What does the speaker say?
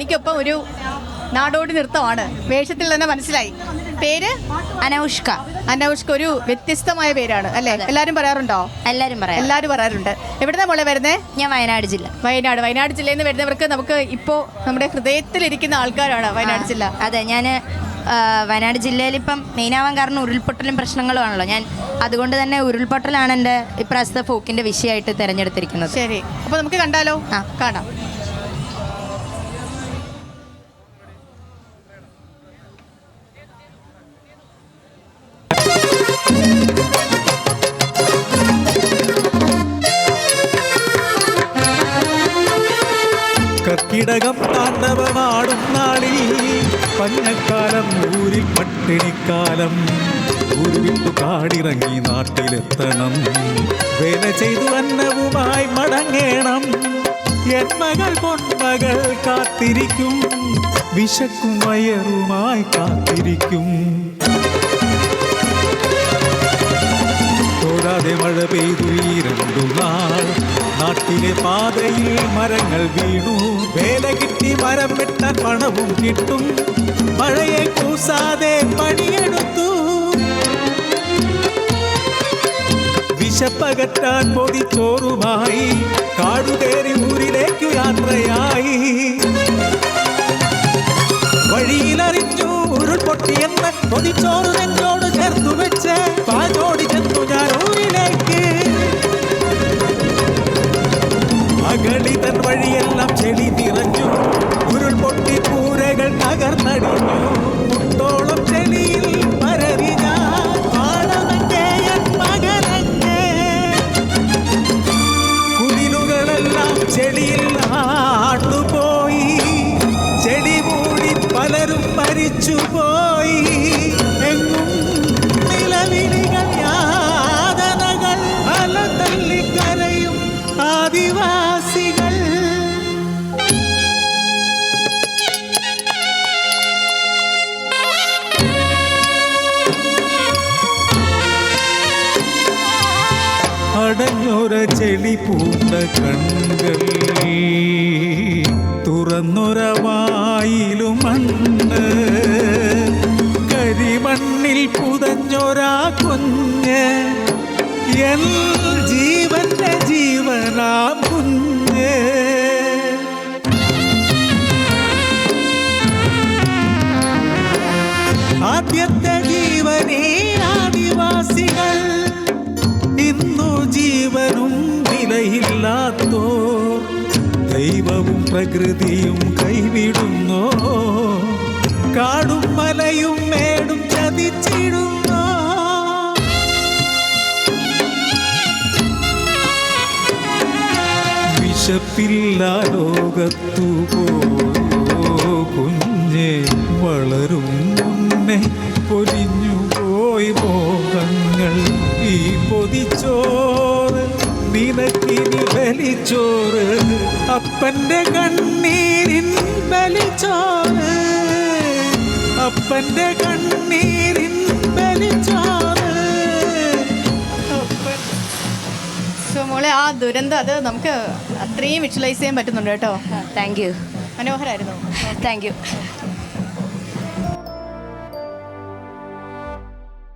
തനിക്കൊപ്പം ഒരു നാടോടി നൃത്തമാണ്. വേഷത്തിൽ തന്നെ മനസ്സിലായി. പേര് അനൗഷ്ക. അനൗഷ്ക ഒരു വ്യത്യസ്തമായ പേരാണ് അല്ലേ? എല്ലാവരും പറയാറുണ്ടോ? എല്ലാവരും പറയാറുണ്ട്. എവിടുന്നാ മോളെ വരുന്നേ? ഞാൻ വയനാട് ജില്ല. വയനാട് ജില്ലയിൽ നിന്ന് വരുന്നവർക്ക് നമുക്ക് ഇപ്പോൾ നമ്മുടെ ഹൃദയത്തിലിരിക്കുന്ന ആൾക്കാരാണ് വയനാട് ജില്ല. അതെ, ഞാൻ വയനാട് ജില്ലയിൽ ഇപ്പം മെയിനാവാൻ കാരണം ഉരുൾപൊട്ടലും പ്രശ്നങ്ങളുമാണല്ലോ. ഞാൻ അതുകൊണ്ട് തന്നെ ഉരുൾപൊട്ടലാണ് എൻ്റെ ഇപ്രാവശ്യത്തെ ഫോക്കിൻ്റെ വിഷയമായിട്ട് തിരഞ്ഞെടുത്തിരിക്കുന്നത്. ശരി, അപ്പോൾ നമുക്ക് കണ്ടാലോ? കാണാം. കർക്കിടകം താണ്ഡവമാടും നാളിൽ പഞ്ഞക്കാലം ഊരിൽ പട്ടിണിക്കാലം. ഊരുവിട്ടു കാടിറങ്ങി നാട്ടിലെത്തണം. വേല ചെയ്തു അന്നവുമായി മടങ്ങേണം. എൻ മകൾ പൊന്മകൾ കാത്തിരിക്കും. വിശക്കും വയറുമായി കാത്തിരിക്കും. തോരാതെ മഴ പെയ്തു ഈ 2 നാൾ. നാട്ടിലെ പാതയിൽ മരങ്ങൾ വീണു. വേല കിട്ടി മരം വെട്ടാൻ പണവും കിട്ടും. മഴയെ കൂസാതെ പണിയെടുത്തു. വിശപ്പകറ്റാൻ പൊതിച്ചോറുമായി കാടുകേറി ഊരിലേക്കു യാത്രയായി. വഴിയിലറിഞ്ഞു ഉരുൾപൊട്ടിയെന്ന്. പൊതിച്ചോറ് നെഞ്ചോട് ചേർത്തു വെച്ച് പാഞ്ഞോടി ചെന്നു ഞാൻ ഊരിലേക്ക്. അഗളിതൻ വഴിയെല്ലാം ചെളി നിറഞ്ഞു. ഉരുൾപൊട്ടി കൂരകൾ തകർന്നടിഞ്ഞു. മുട്ടോളം ചെളിയിൽ പരവി ഞാൻ വാഴവന്റെ എൻ മകനങ്ങേ. കുടിലുകളെല്ലാം ചെളിയിൽ ആട്ടുപോയി. ചെടി മൂടി പലരും മരിച്ചുപോയി. എങ്ങും നിലവിളികൾ യാതനകൾ അലതല്ലിക്കരയും ആദിവാസികൾ. അടഞ്ഞൊര ചെളി പൂണ്ട കണ്ണുകൾ. തുറന്നൊര വായിലും മണ്ണ്. കരിമണ്ണിൽ പുതഞ്ഞൊരാ കുഞ്ഞ്. എൻ ജീവന്റെ ജീവനാം കുഞ്ഞ്. ആദ്യത്തെ ജീവനേ ആദിവാസികൾ. ഇന്നു ജീവനും വിലയില്ലാത്തോർ. ദൈവവും പ്രകൃതിയും കൈവിടുന്നോ. കാടും മലയും മേടും ചതിച്ചിടുന്നോ. വിശപ്പില്ലാ ലോകത്തു കുഞ്ഞെ. വളരും മുന്നേ പൊലിഞ്ഞു പോയി മോഹങ്ങൾ. ഈ പൊതിച്ചോറ് നിനക്കിനി ബലിച്ചോറ്. അപ്പന്റെ കണ്ണീരിൻ ബലിച്ചോറ്. അപ്പന്റെ കണ്ണീരിൻ ബലിച്ചോറ്. സോ മോളെ, ആ ദുരന്തം അത് നമുക്ക് അത്രയും വിഷ്വലൈസ് ചെയ്യാൻ പറ്റുന്നുണ്ട് കേട്ടോ. Thank you. മനോഹരമായിരുന്നു. Thank U.